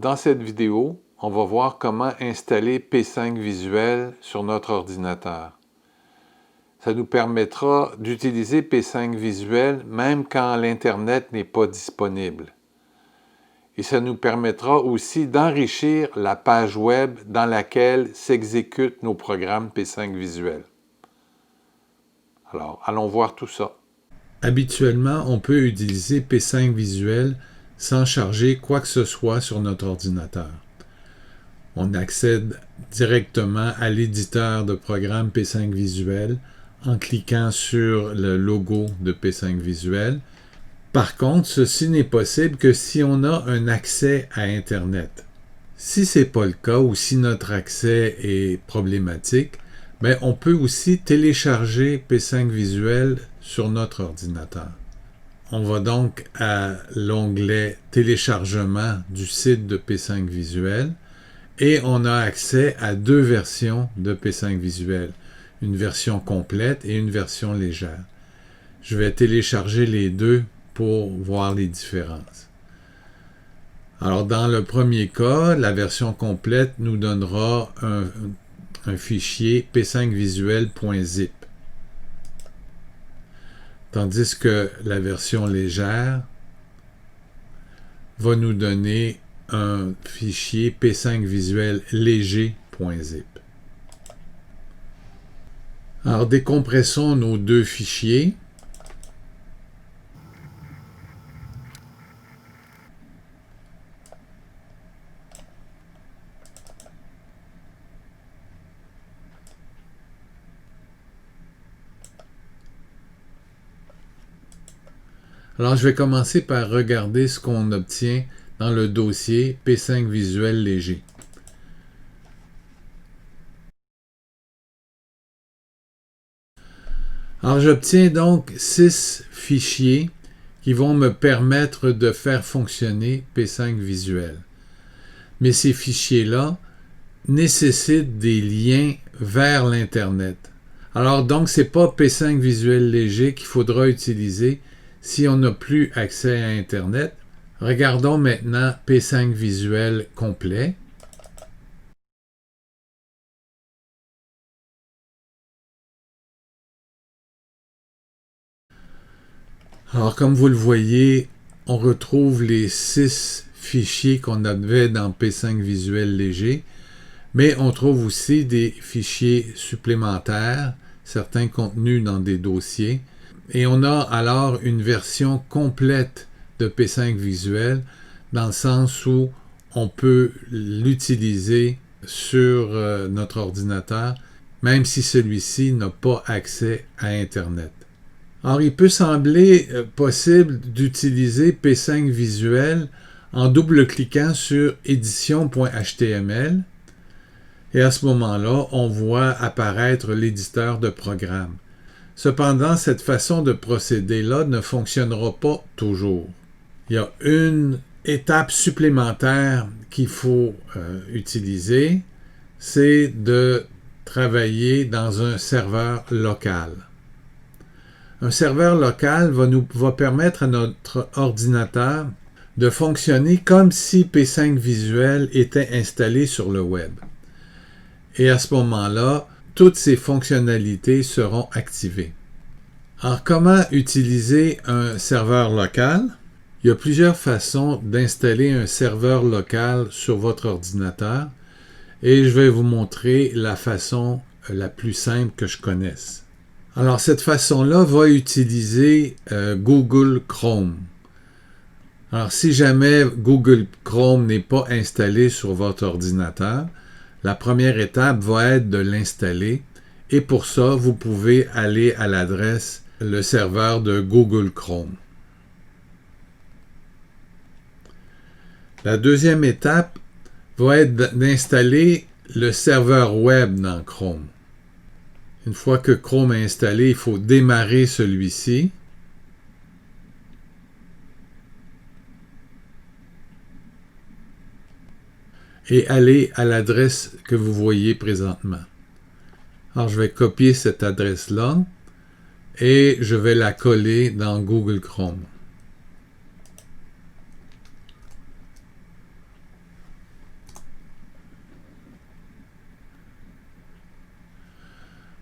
Dans cette vidéo, on va voir comment installer P5 Visuel sur notre ordinateur. Ça nous permettra d'utiliser P5 Visuel même quand l'Internet n'est pas disponible. Et ça nous permettra aussi d'enrichir la page web dans laquelle s'exécutent nos programmes P5 Visuel. Alors, allons voir tout ça. Habituellement, on peut utiliser P5 Visuel sans charger quoi que ce soit sur notre ordinateur. On accède directement à l'éditeur de programme P5 Visuel en cliquant sur le logo de P5 Visuel. Par contre, ceci n'est possible que si on a un accès à Internet. Si ce n'est pas le cas ou si notre accès est problématique, bien, on peut aussi télécharger P5 Visuel sur notre ordinateur. On va donc à l'onglet Téléchargement du site de P5 Visuel et on a accès à deux versions de P5 Visuel, une version complète et une version légère. Je vais télécharger les deux pour voir les différences. Alors, dans le premier cas, la version complète nous donnera un fichier p5visuel.zip. Tandis que la version légère va nous donner un fichier P5 Visuel léger.zip. Alors, décompressons nos deux fichiers. Alors, je vais commencer par regarder ce qu'on obtient dans le dossier P5 Visuel léger. Alors, j'obtiens donc 6 fichiers qui vont me permettre de faire fonctionner P5 Visuel. Mais ces fichiers-là nécessitent des liens vers l'Internet. Alors, donc, ce n'est pas P5 Visuel léger qu'il faudra utiliser si on n'a plus accès à Internet. Regardons maintenant P5 Visuel complet. Alors, comme vous le voyez, on retrouve les 6 fichiers qu'on avait dans P5 Visuel léger, mais on trouve aussi des fichiers supplémentaires, certains contenus dans des dossiers, et on a alors une version complète de P5 Visuel, dans le sens où on peut l'utiliser sur notre ordinateur, même si celui-ci n'a pas accès à Internet. Alors, il peut sembler possible d'utiliser P5 Visuel en double-cliquant sur édition.html et à ce moment-là, on voit apparaître l'éditeur de programme. Cependant, cette façon de procéder-là ne fonctionnera pas toujours. Il y a une étape supplémentaire qu'il faut utiliser, c'est de travailler dans un serveur local. Un serveur local va permettre à notre ordinateur de fonctionner comme si P5 Visuel était installé sur le web. Et à ce moment-là, toutes ces fonctionnalités seront activées. Alors, comment utiliser un serveur local? Il y a plusieurs façons d'installer un serveur local sur votre ordinateur et je vais vous montrer la façon la plus simple que je connaisse. Alors, cette façon-là va utiliser Google Chrome. Alors, si jamais Google Chrome n'est pas installé sur votre ordinateur, la première étape va être de l'installer et pour ça, vous pouvez aller à l'adresse le serveur de Google Chrome. La deuxième étape va être d'installer le serveur web dans Chrome. Une fois que Chrome est installé, il faut démarrer celui-ci. Et aller à l'adresse que vous voyez présentement. Alors, je vais copier cette adresse-là et je vais la coller dans Google Chrome.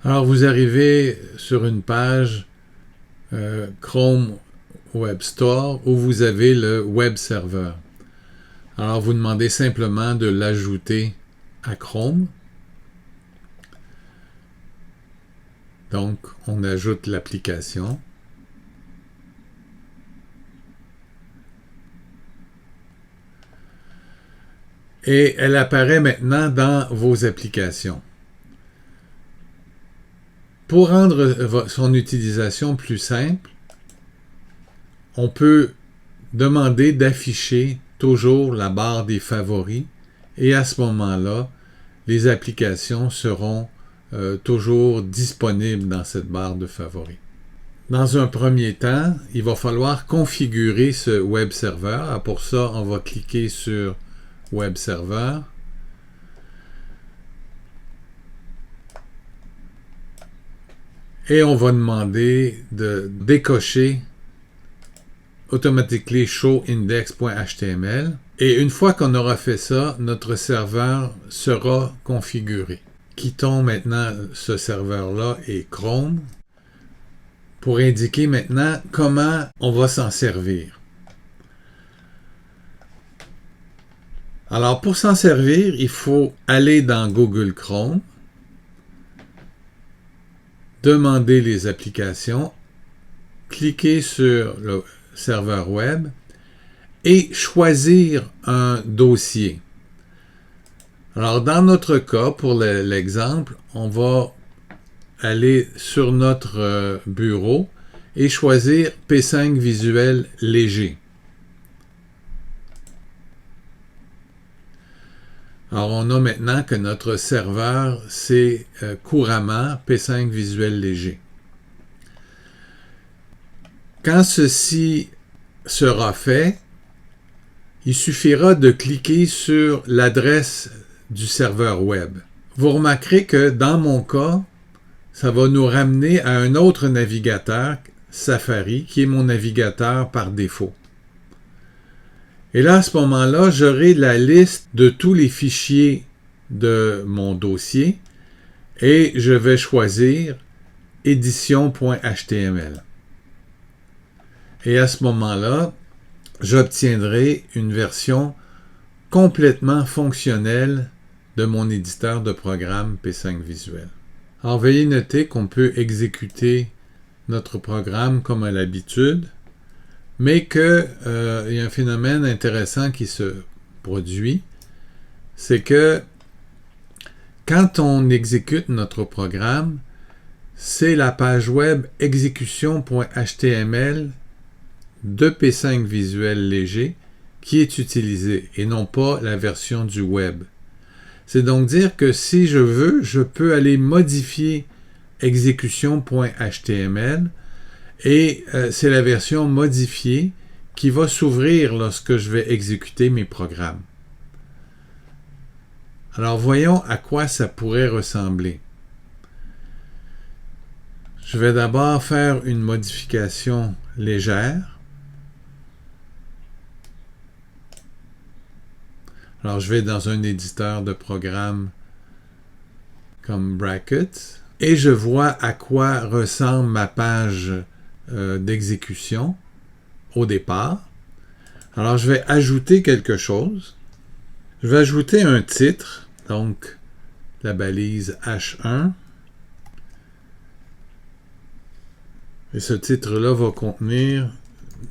Alors vous arrivez sur une page Chrome Web Store où vous avez le web server. Alors vous demandez simplement de l'ajouter à Chrome. Donc on ajoute l'application. Et elle apparaît maintenant dans vos applications. Pour rendre son utilisation plus simple, on peut demander d'afficher toujours la barre des favoris et à ce moment-là, les applications seront toujours disponibles dans cette barre de favoris. Dans un premier temps, il va falloir configurer ce web server. Alors pour ça, on va cliquer sur Web Server. Et on va demander de décocher Automatically Show Index.html. Et une fois qu'on aura fait ça, notre serveur sera configuré. Quittons maintenant ce serveur-là et Chrome pour indiquer maintenant comment on va s'en servir. Alors pour s'en servir, il faut aller dans Google Chrome, demander les applications, cliquer sur le serveur web et choisir un dossier. Alors, dans notre cas, pour l'exemple, on va aller sur notre bureau et choisir P5 Visuel Léger. Alors, on a maintenant que notre serveur, c'est couramment P5 Visuel Léger. Quand ceci sera fait, il suffira de cliquer sur l'adresse du serveur web. Vous remarquerez que dans mon cas, ça va nous ramener à un autre navigateur, Safari, qui est mon navigateur par défaut. Et là, à ce moment-là, j'aurai la liste de tous les fichiers de mon dossier et je vais choisir édition.html. Et à ce moment-là, j'obtiendrai une version complètement fonctionnelle de mon éditeur de programme P5 Visuel. Alors, veuillez noter qu'on peut exécuter notre programme comme à l'habitude, mais qu'il y a un phénomène intéressant qui se produit, c'est que quand on exécute notre programme, c'est la page web exécution.html de P5 Visuel Léger qui est utilisée et non pas la version du web. C'est donc dire que si je veux, je peux aller modifier exécution.html et c'est la version modifiée qui va s'ouvrir lorsque je vais exécuter mes programmes. Alors voyons à quoi ça pourrait ressembler. Je vais d'abord faire une modification légère. Alors je vais dans un éditeur de programme comme Brackets et je vois à quoi ressemble ma page d'exécution au départ. Alors je vais ajouter quelque chose. Je vais ajouter un titre, donc la balise H1. Et ce titre-là va contenir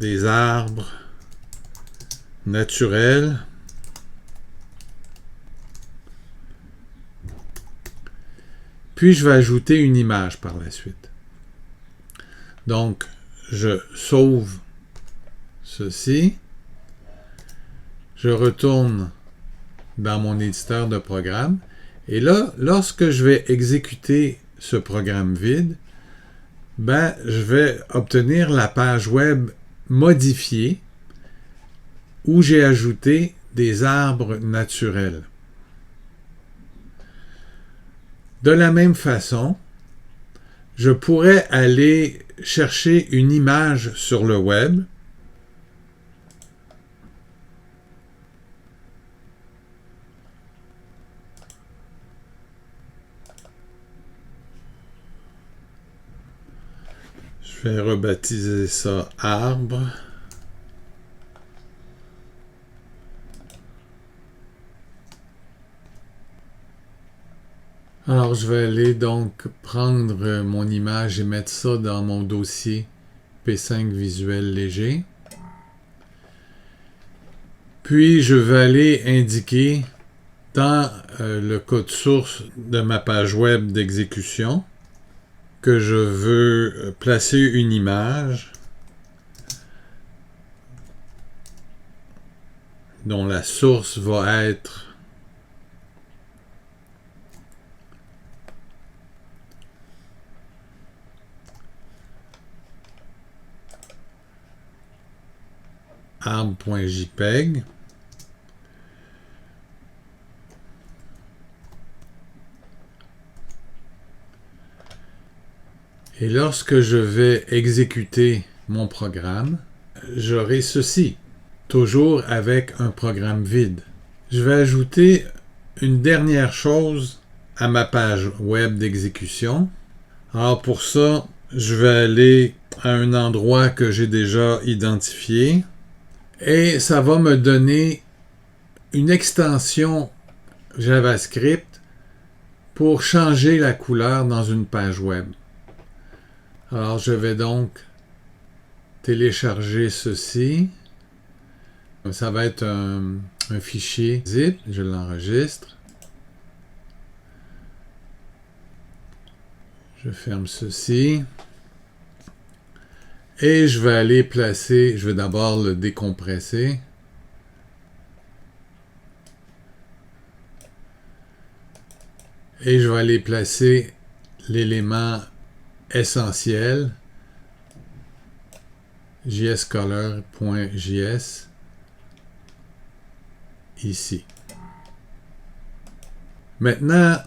des arbres naturels. Puis je vais ajouter une image par la suite. Donc, je sauve ceci. Je retourne dans mon éditeur de programme. Et là, lorsque je vais exécuter ce programme vide, je vais obtenir la page web modifiée où j'ai ajouté des arbres naturels. De la même façon, je pourrais aller chercher une image sur le web. Je vais rebaptiser ça arbre. Alors, je vais aller donc prendre mon image et mettre ça dans mon dossier P5 Visuel Léger. Puis, je vais aller indiquer dans le code source de ma page web d'exécution que je veux placer une image dont la source va être arbre.jpg. Et lorsque je vais exécuter mon programme, j'aurai ceci, toujours avec un programme vide. Je vais ajouter une dernière chose à ma page web d'exécution. Alors pour ça, je vais aller à un endroit que j'ai déjà identifié et ça va me donner une extension JavaScript pour changer la couleur dans une page web. Alors je vais donc télécharger ceci. Ça va être un fichier zip, je l'enregistre. Je ferme ceci. Et je vais aller placer, je vais d'abord le décompresser. Et je vais aller placer l'élément essentiel, jscolor.js, ici. Maintenant,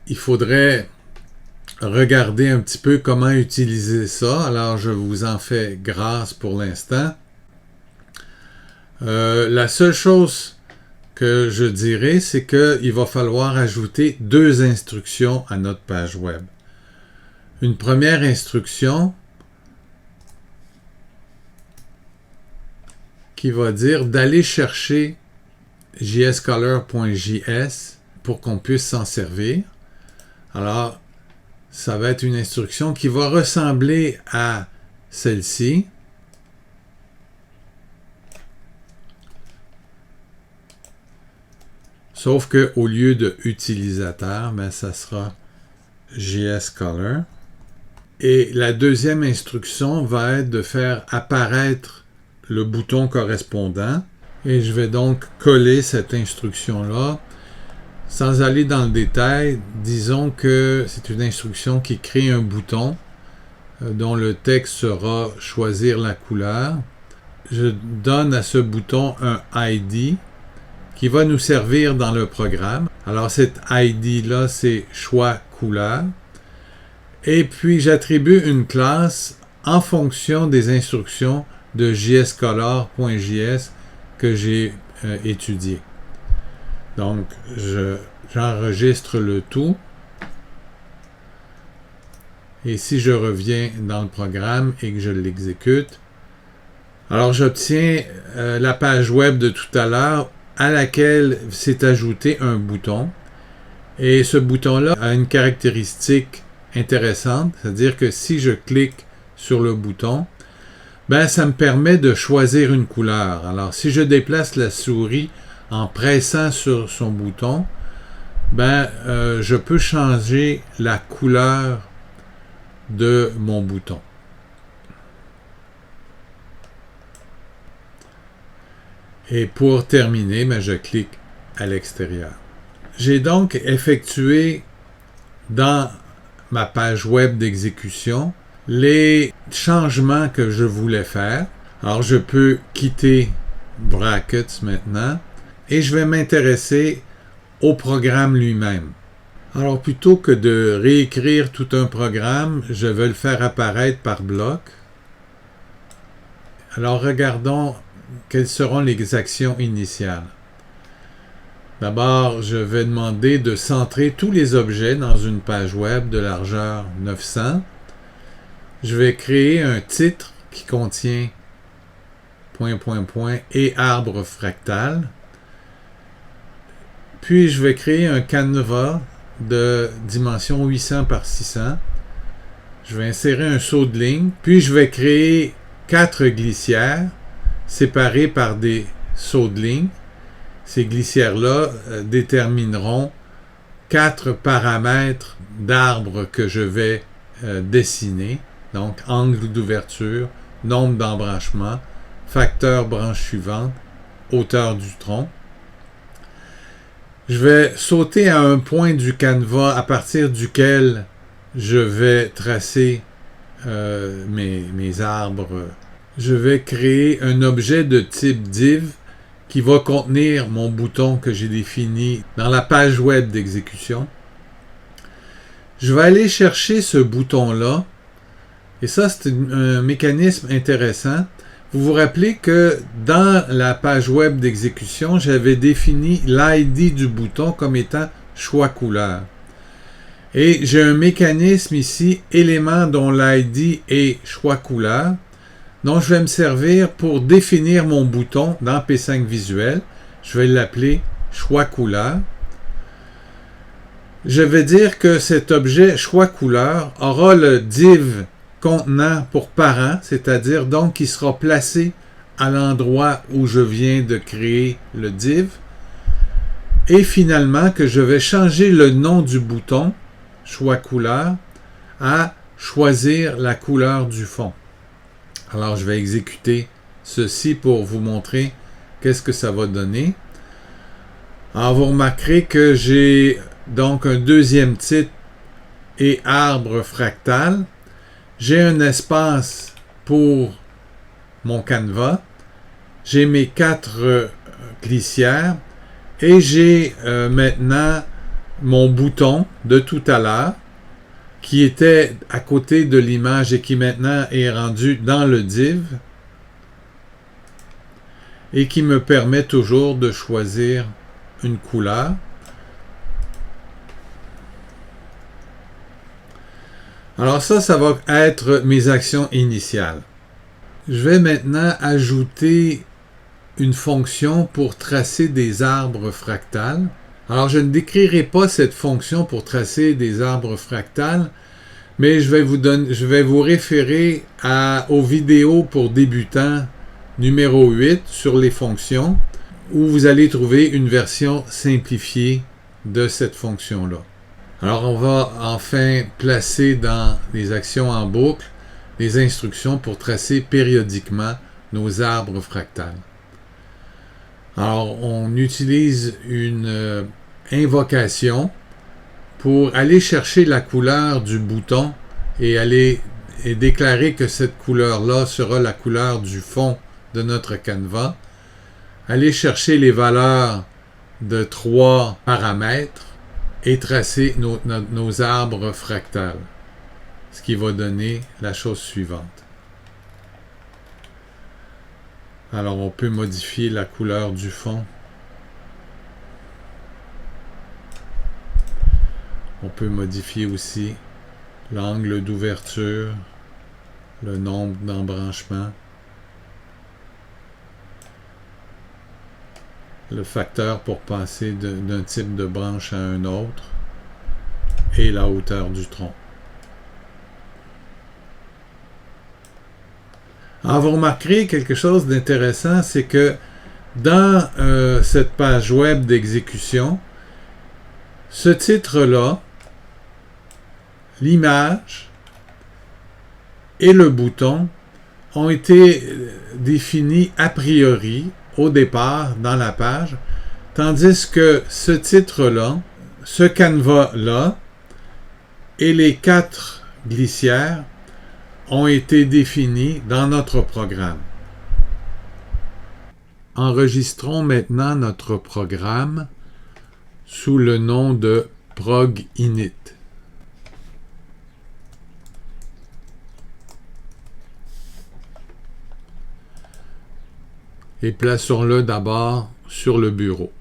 il faudrait regarder un petit peu comment utiliser ça. Alors, je vous en fais grâce pour l'instant. La seule chose que je dirais, c'est qu'il va falloir ajouter 2 instructions à notre page web. Une première instruction qui va dire d'aller chercher jscolor.js pour qu'on puisse s'en servir. Alors, ça va être une instruction qui va ressembler à celle-ci. Sauf qu'au lieu de utilisateur, ben, ça sera JSColor. Et la deuxième instruction va être de faire apparaître le bouton correspondant. Et je vais donc coller cette instruction-là. Sans aller dans le détail, disons que c'est une instruction qui crée un bouton dont le texte sera « Choisir la couleur ». Je donne à ce bouton un ID qui va nous servir dans le programme. Alors cet ID-là, c'est « Choix couleur ». Et puis j'attribue une classe en fonction des instructions de jscolor.js que j'ai étudiées. Donc, j'enregistre le tout. Et si je reviens dans le programme et que je l'exécute, alors j'obtiens la page web de tout à l'heure à laquelle s'est ajouté un bouton. Et ce bouton-là a une caractéristique intéressante, c'est-à-dire que si je clique sur le bouton, ben, ça me permet de choisir une couleur. Alors, si je déplace la souris en pressant sur son bouton, ben, je peux changer la couleur de mon bouton. Et pour terminer, ben, je clique à l'extérieur. J'ai donc effectué dans ma page web d'exécution les changements que je voulais faire. Alors, je peux quitter Brackets maintenant. Et je vais m'intéresser au programme lui-même. Alors, plutôt que de réécrire tout un programme, je vais le faire apparaître par bloc. Alors, regardons quelles seront les actions initiales. D'abord, je vais demander de centrer tous les objets dans une page web de largeur 900. je vais créer un titre qui contient ... et arbre fractal. Puis je vais créer un canevas de dimension 800 par 600. Je vais insérer un saut de ligne. Puis je vais créer 4 glissières séparées par des sauts de ligne. Ces glissières-là détermineront 4 paramètres d'arbres que je vais dessiner. Donc, angle d'ouverture, nombre d'embranchements, facteur branche suivante, hauteur du tronc. Je vais sauter à un point du canevas à partir duquel je vais tracer mes arbres. Je vais créer un objet de type div qui va contenir mon bouton que j'ai défini dans la page web d'exécution. Je vais aller chercher ce bouton-là, et ça c'est un mécanisme intéressant. Vous vous rappelez que dans la page web d'exécution, j'avais défini l'ID du bouton comme étant choix couleur. Et j'ai un mécanisme ici, élément dont l'ID est choix couleur, dont je vais me servir pour définir mon bouton dans P5 Visuel. Je vais l'appeler choix couleur. Je vais dire que cet objet choix couleur aura le div contenant pour parent, c'est-à-dire donc qui sera placé à l'endroit où je viens de créer le div. Et finalement que je vais changer le nom du bouton choix couleur à choisir la couleur du fond. Alors je vais exécuter ceci pour vous montrer qu'est-ce que ça va donner. Alors vous remarquerez que j'ai donc un deuxième titre et arbre fractal. J'ai un espace pour mon canevas. J'ai mes 4 glissières. Et j'ai maintenant mon bouton de tout à l'heure qui était à côté de l'image et qui maintenant est rendu dans le div et qui me permet toujours de choisir une couleur. Alors ça va être mes actions initiales. Je vais maintenant ajouter une fonction pour tracer des arbres fractales. Alors je ne décrirai pas cette fonction pour tracer des arbres fractales, mais je vais vous référer aux vidéos pour débutants numéro 8 sur les fonctions, où vous allez trouver une version simplifiée de cette fonction-là. Alors on va enfin placer dans les actions en boucle les instructions pour tracer périodiquement nos arbres fractales. Alors on utilise une invocation pour aller chercher la couleur du bouton et déclarer que cette couleur-là sera la couleur du fond de notre canevas. Aller chercher les valeurs de 3 paramètres et tracer nos arbres fractales, ce qui va donner la chose suivante. Alors on peut modifier la couleur du fond. On peut modifier aussi l'angle d'ouverture, le nombre d'embranchements, le facteur pour passer d'un type de branche à un autre et la hauteur du tronc. Alors vous remarquerez quelque chose d'intéressant, c'est que dans cette page web d'exécution, ce titre-là, l'image et le bouton ont été définis a priori au départ dans la page, tandis que ce titre-là, ce canevas-là et les 4 glissières ont été définis dans notre programme. Enregistrons maintenant notre programme sous le nom de prog-init. Et plaçons-le d'abord sur le bureau.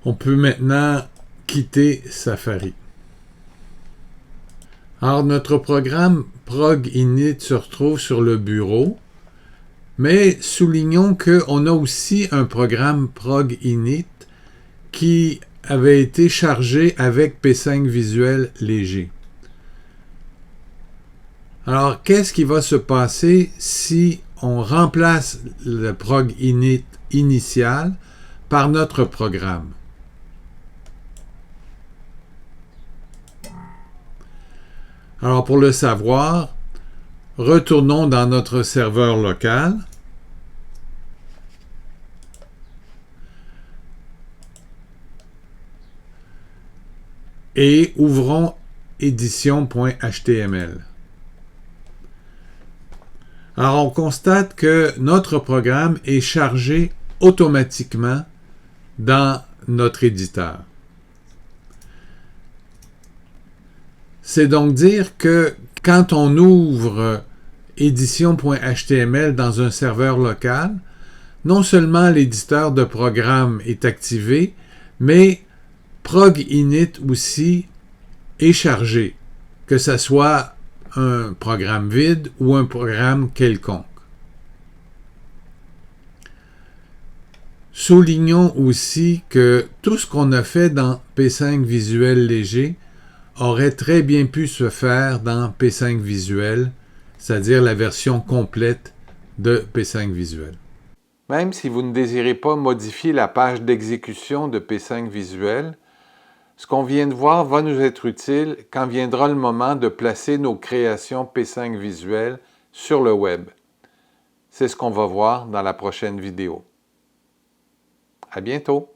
On peut maintenant quitter Safari. Alors, notre programme ProgInit se retrouve sur le bureau, mais soulignons qu'on a aussi un programme ProgInit qui avait été chargé avec P5 Visuel Léger. Alors, qu'est-ce qui va se passer si on remplace le ProgInit initial par notre programme? Alors, pour le savoir, retournons dans notre serveur local. Et ouvrons édition.html. Alors, on constate que notre programme est chargé automatiquement dans notre éditeur. C'est donc dire que quand on ouvre édition.html dans un serveur local, non seulement l'éditeur de programme est activé, mais ProgInit aussi est chargé, que ce soit un programme vide ou un programme quelconque. Soulignons aussi que tout ce qu'on a fait dans P5 Visuel Léger aurait très bien pu se faire dans P5 Visuel, c'est-à-dire la version complète de P5 Visuel. Même si vous ne désirez pas modifier la page d'exécution de P5 Visuel, ce qu'on vient de voir va nous être utile quand viendra le moment de placer nos créations P5 Visuel sur le web. C'est ce qu'on va voir dans la prochaine vidéo. À bientôt!